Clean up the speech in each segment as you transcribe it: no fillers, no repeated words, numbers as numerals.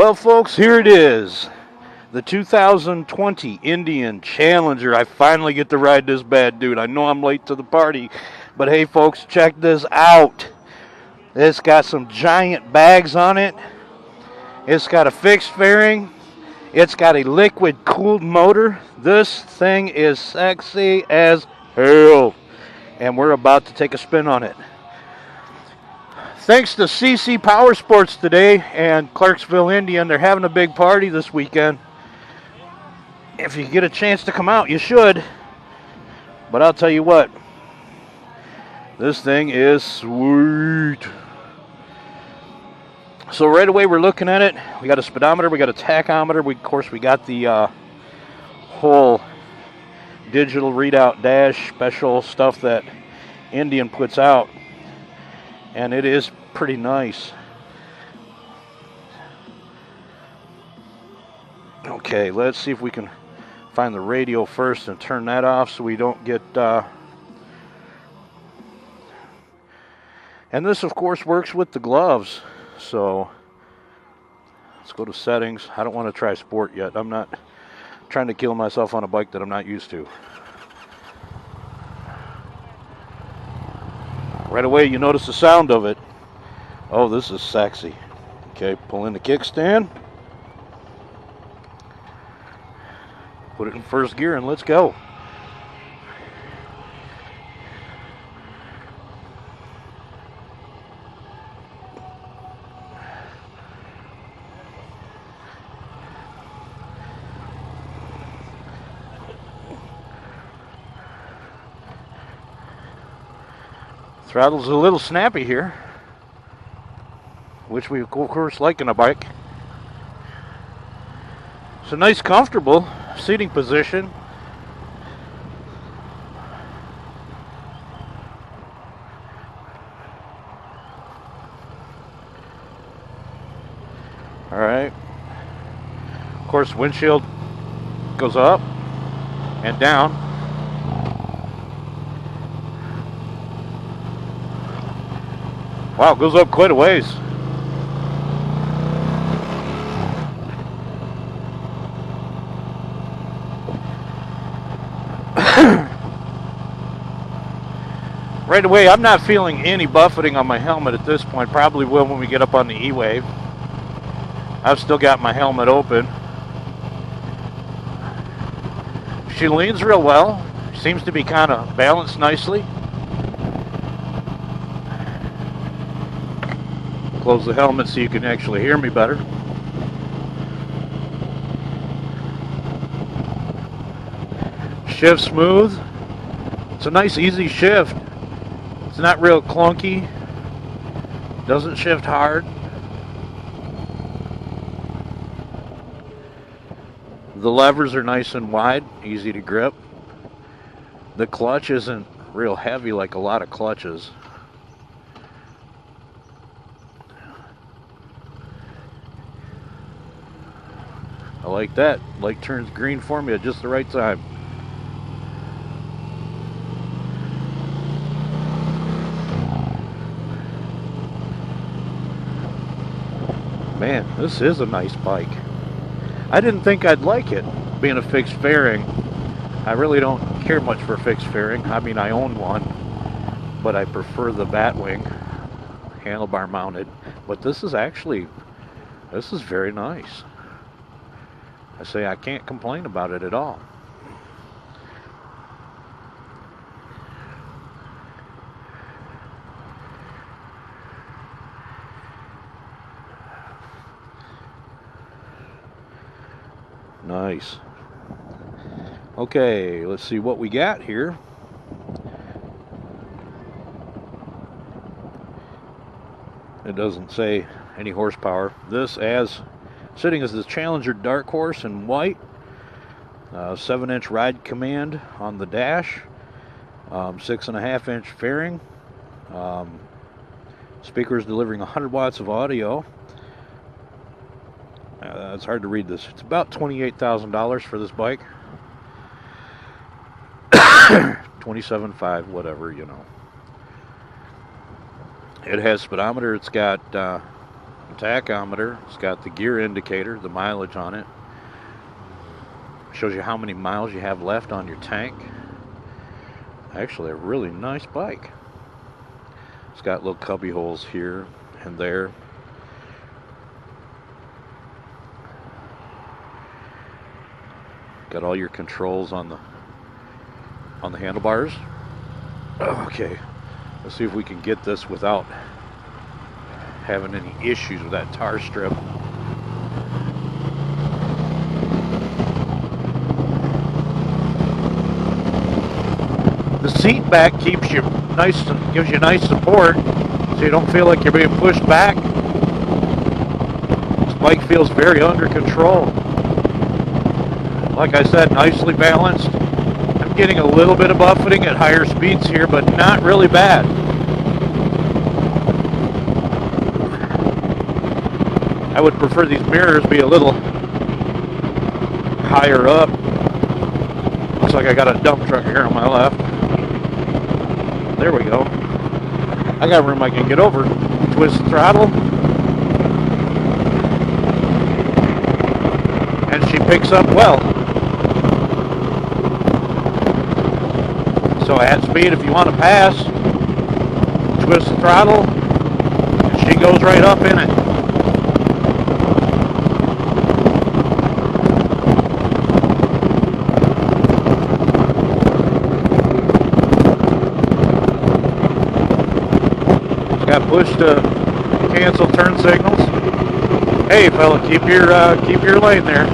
Well, folks, here it is. The 2020 Indian Challenger. I finally get to ride this bad dude. I know I'm late to the party, but hey, folks, check this out. It's got some giant bags on it. It's got a fixed fairing. It's got a liquid-cooled motor. This thing is sexy as hell, and we're about to take a spin on it. Thanks to CC Power Sports today and Clarksville Indian, they're having a big party this weekend. If you get a chance to come out, you should. But I'll tell you what, this thing is sweet. So right away we're looking at it. We got a speedometer, we got a tachometer. Of course, we got the whole digital readout dash special stuff that Indian puts out. And it is pretty nice. Okay, let's see if we can find the radio first and turn that off so we don't get... And this, of course, works with the gloves. So let's go to settings. I don't want to try sport yet. I'm not trying to kill myself on a bike that I'm not used to. Right away, you notice the sound of it. Oh, this is sexy. Okay, pull in the kickstand. Put it in first gear and let's go. Throttle's a little snappy here, which we of course like in a bike. It's a nice comfortable seating position. All right. Of course, windshield goes up and down. Wow, it goes up quite a ways. Right away, I'm not feeling any buffeting on my helmet at this point. Probably will when we get up on the E-Wave. I've still got my helmet open. She leans real well. Seems to be kind of balanced nicely. Close the helmet so you can actually hear me better. Shift smooth. It's a nice easy shift. It's not real clunky. Doesn't shift hard. The levers are nice and wide, easy to grip. The clutch isn't real heavy like a lot of clutches. I like that. Light turns green for me at just the right time. Man, this is a nice bike. I didn't think I'd like it, being a fixed fairing. I really don't care much for fixed fairing. I mean, I own one, but I prefer the Batwing, handlebar mounted. But this is very nice. I say I can't complain about it at all. Nice. Okay, let's see what we got here. It doesn't say any horsepower. This sitting as the Challenger Darkhorse in white. 7-inch ride command on the dash. 6.5-inch fairing. Speakers delivering 100 watts of audio. It's hard to read this. It's about $28,000 for this bike. 27.5, whatever, you know. It has speedometer. It's got tachometer. It's got the gear indicator, the mileage on it. Shows you how many miles you have left on your tank. Actually, a really nice bike. It's got little cubby holes here and there. Got all your controls on the handlebars. Okay, let's see if we can get this without having any issues with that tar strip. The seat back keeps you nice, gives you nice support, so you don't feel like you're being pushed back. This bike feels very under control. Like I said, nicely balanced. I'm getting a little bit of buffeting at higher speeds here, but not really bad. I would prefer these mirrors be a little higher up. Looks like I got a dump truck here on my left. There we go. I got room I can get over. Twist the throttle. And she picks up well. So at speed, if you want to pass, twist the throttle, and she goes right up in it. Got push to cancel turn signals. Hey fella, keep your lane there.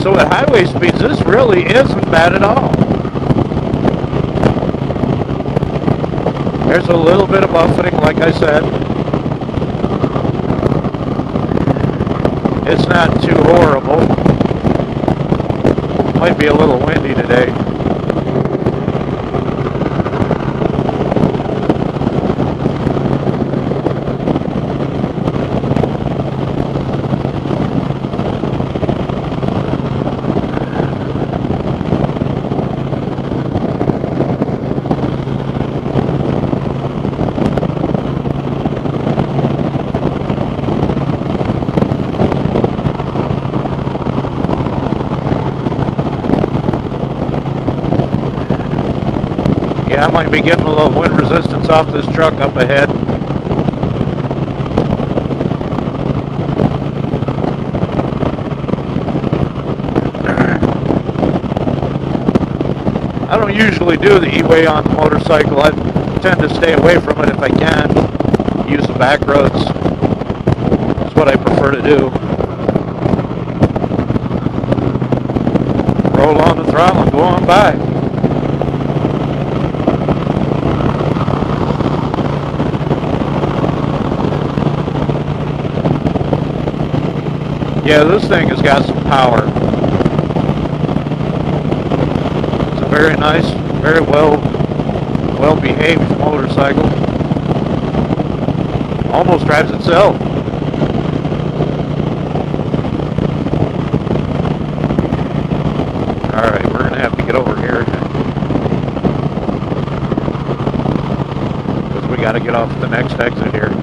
So at highway speeds, this really isn't bad at all. There's a little bit of buffeting, like I said. It's not too horrible. Might be a little windy today. Yeah, I might be getting a little wind resistance off this truck up ahead. I don't usually do the E-way on the motorcycle. I tend to stay away from it if I can. Use the back roads. That's what I prefer to do. Roll on the throttle and go on by. Yeah, this thing has got some power. It's a very nice, very well-behaved motorcycle. Almost drives itself. Alright, we're going to have to get over here. Because we got to get off the next exit here.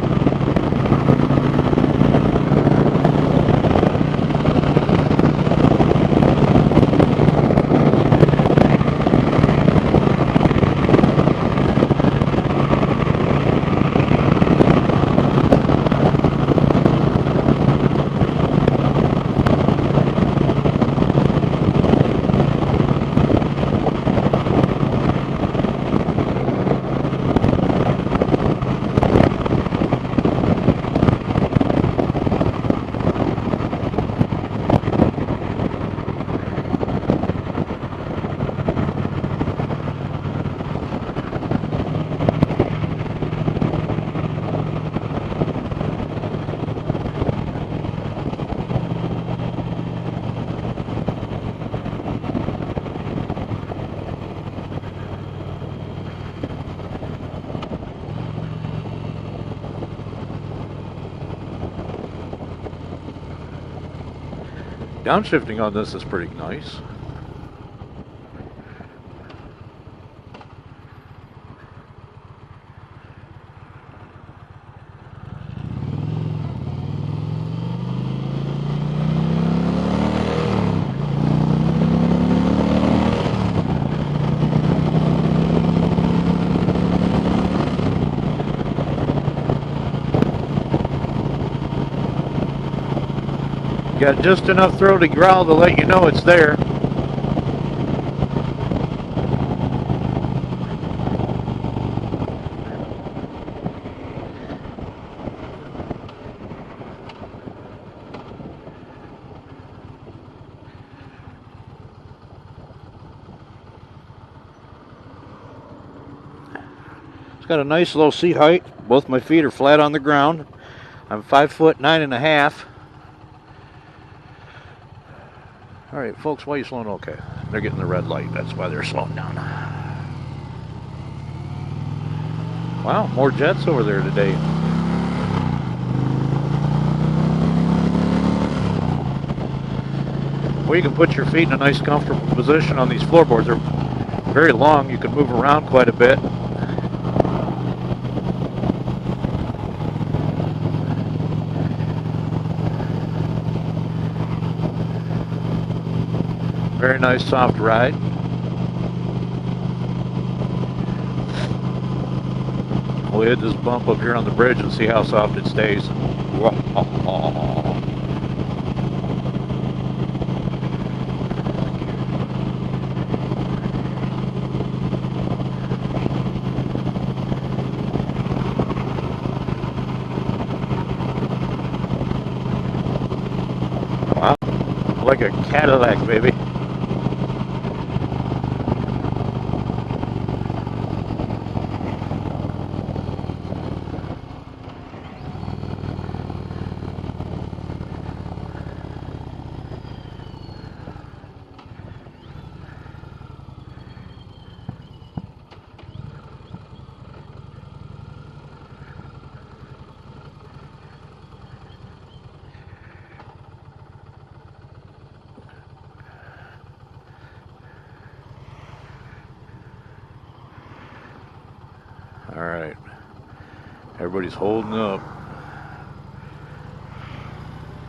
Downshifting on this is pretty nice. Got just enough throaty growl to let you know it's there. It's got a nice low seat height. Both my feet are flat on the ground. I'm 5'9.5". All right, folks, why are you slowing? Okay, they're getting the red light. That's why they're slowing down. Wow, more jets over there today. Well, you can put your feet in a nice, comfortable position on these floorboards. They're very long. You can move around quite a bit. Very nice, soft ride. We'll hit this bump up here on the bridge and see how soft it stays. Wow, like a Cadillac, baby. All right, everybody's holding up.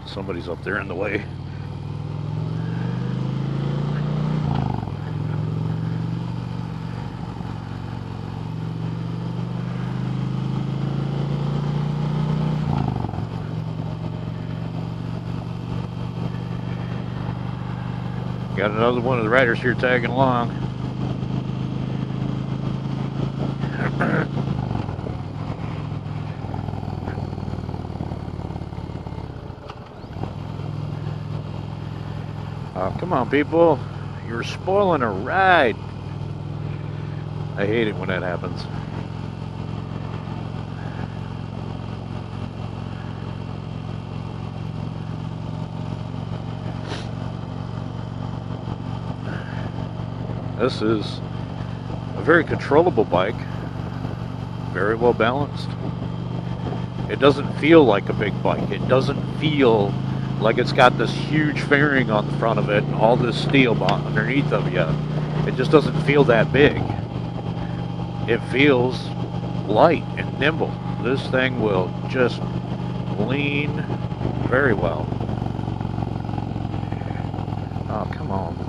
Somebody's up there in the way. Got another one of the riders here tagging along. Oh, come on, people. You're spoiling a ride. I hate it when that happens. This is a very controllable bike. Very well balanced. It doesn't feel like a big bike. It doesn't feel like it's got this huge fairing on the front of it and all this steel underneath of you. It just doesn't feel that big. It feels light and nimble. This thing will just lean very well. Oh, come on.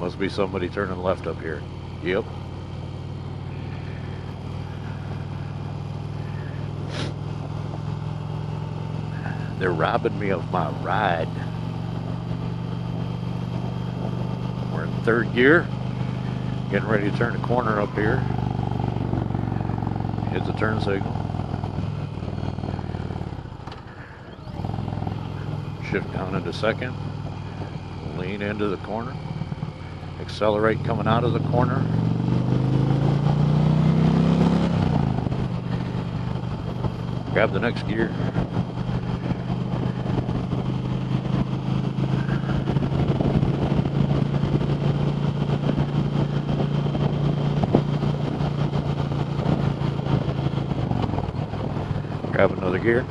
Must be somebody turning left up here. Yep. They're robbing me of my ride. We're in third gear. Getting ready to turn the corner up here. Hit the turn signal. Shift down into second. Lean into the corner. Accelerate coming out of the corner. Grab the next gear. grab another gear.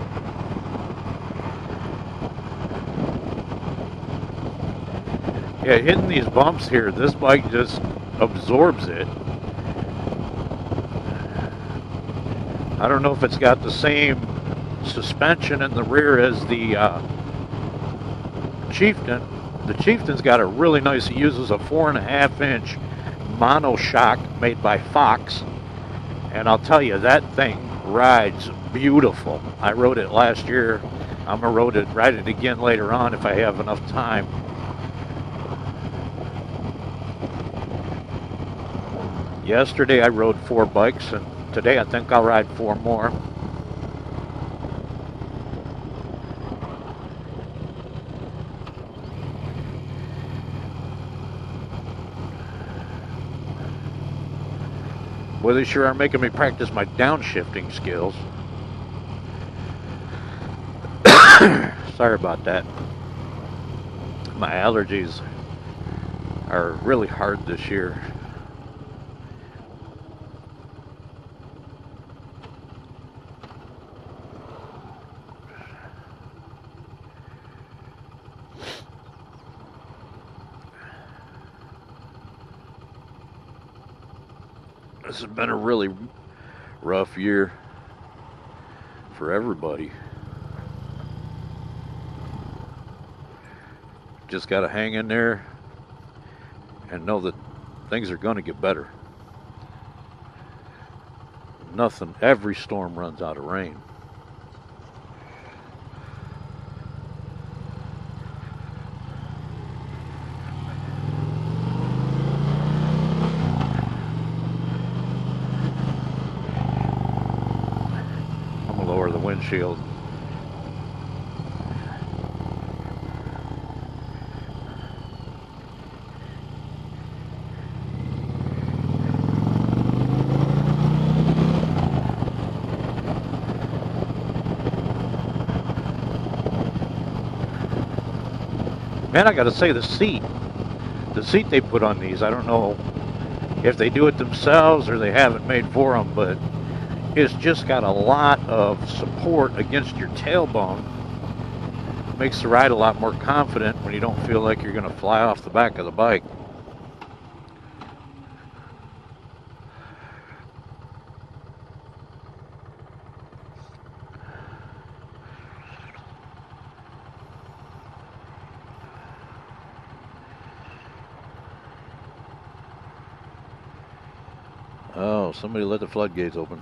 Yeah, hitting these bumps here, this bike just absorbs it. I don't know if it's got the same suspension in the rear as the Chieftain. The Chieftain's got a really nice, he uses a 4.5-inch monoshock made by Fox. And I'll tell you, that thing rides beautiful. I rode it last year. I'm going to ride it again later on if I have enough time. Yesterday I rode 4 bikes, and today I think I'll ride 4 more. Well, they sure are making me practice my downshifting skills. Sorry about that. My allergies are really hard this year. This has been a really rough year for everybody. Just got to hang in there and know that things are going to get better. Every storm runs out of rain. I'm going to lower the windshield. Man, I gotta say, the seat they put on these, I don't know if they do it themselves or they have it made for them, but it's just got a lot of support against your tailbone. Makes the ride a lot more confident when you don't feel like you're gonna fly off the back of the bike. Oh, somebody let the floodgates open.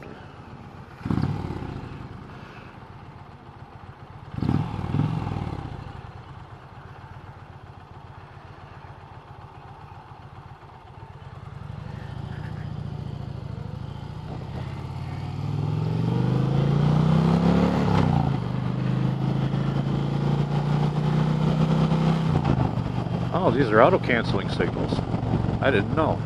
Oh, these are auto-canceling signals. I didn't know.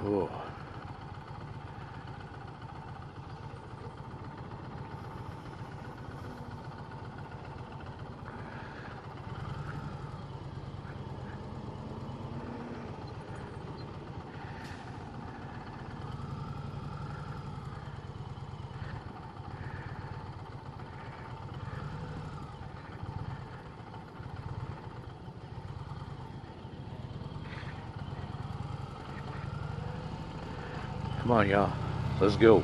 Oh. Come on, y'all. Let's go.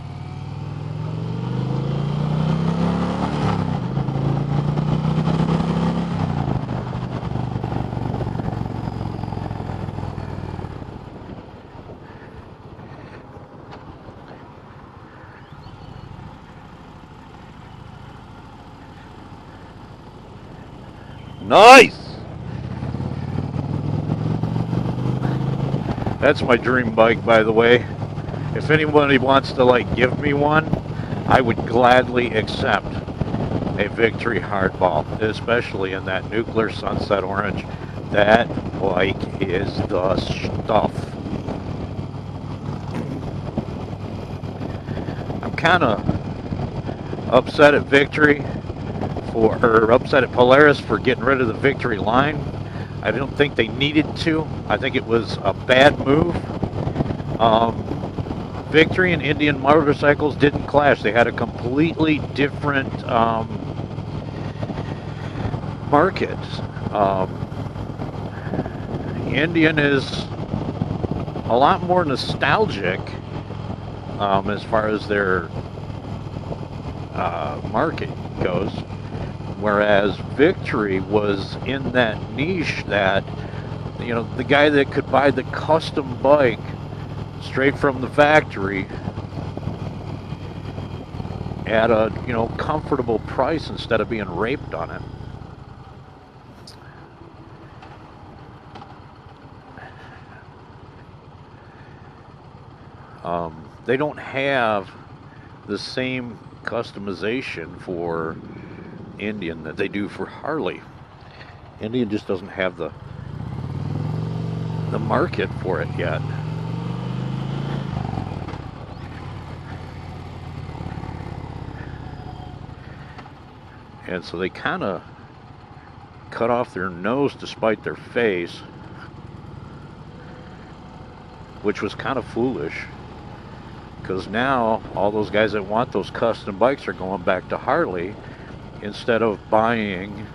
Nice! That's my dream bike, by the way. If anybody wants to, like, give me one, I would gladly accept a Victory hardball, especially in that nuclear sunset orange. That bike is the stuff. I'm kind of upset at Victory or upset at Polaris for getting rid of the Victory line. I don't think they needed to. I think it was a bad move. Victory and Indian motorcycles didn't clash. They had a completely different market. Indian is a lot more nostalgic as far as their market goes, whereas Victory was in that niche that, you know, the guy that could buy the custom bike straight from the factory at a, you know, comfortable price instead of being raped on it. They don't have the same customization for Indian that they do for Harley. Indian just doesn't have the market for it yet. And so they kind of cut off their nose to spite their face, which was kind of foolish, because now all those guys that want those custom bikes are going back to Harley instead of buying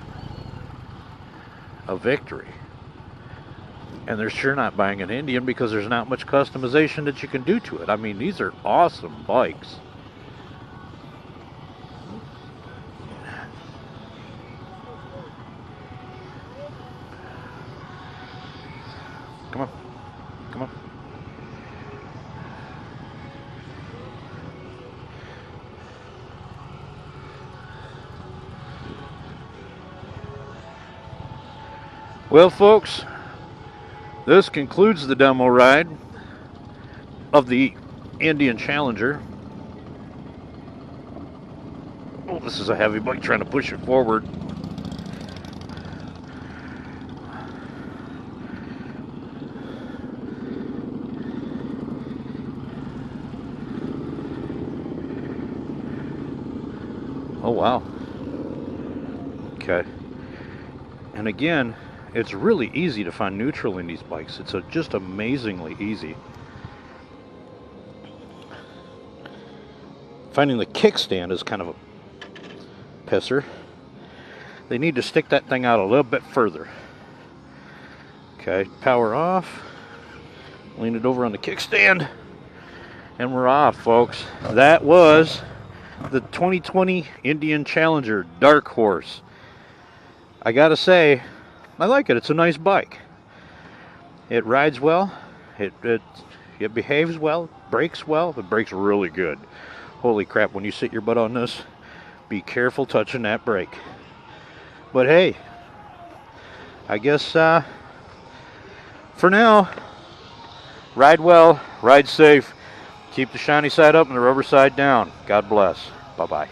a Victory. And they're sure not buying an Indian because there's not much customization that you can do to it. I mean, these are awesome bikes. Come on. Come on. Well, folks, this concludes the demo ride of the Indian Challenger. Oh, this is a heavy bike trying to push it forward. Oh, wow. Okay. And again, it's really easy to find neutral in these bikes. It's just amazingly easy. Finding the kickstand is kind of a pisser. They need to stick that thing out a little bit further. Okay, power off. Lean it over on the kickstand. And we're off, folks. That was the 2020 Indian Challenger Darkhorse. I gotta say, I like it. It's a nice bike. It rides well. It behaves well. Brakes well. It brakes really good. Holy crap, when you sit your butt on this, be careful touching that brake. But hey, I guess for now, ride well, ride safe, keep the shiny side up and the rubber side down. God bless. Bye-bye.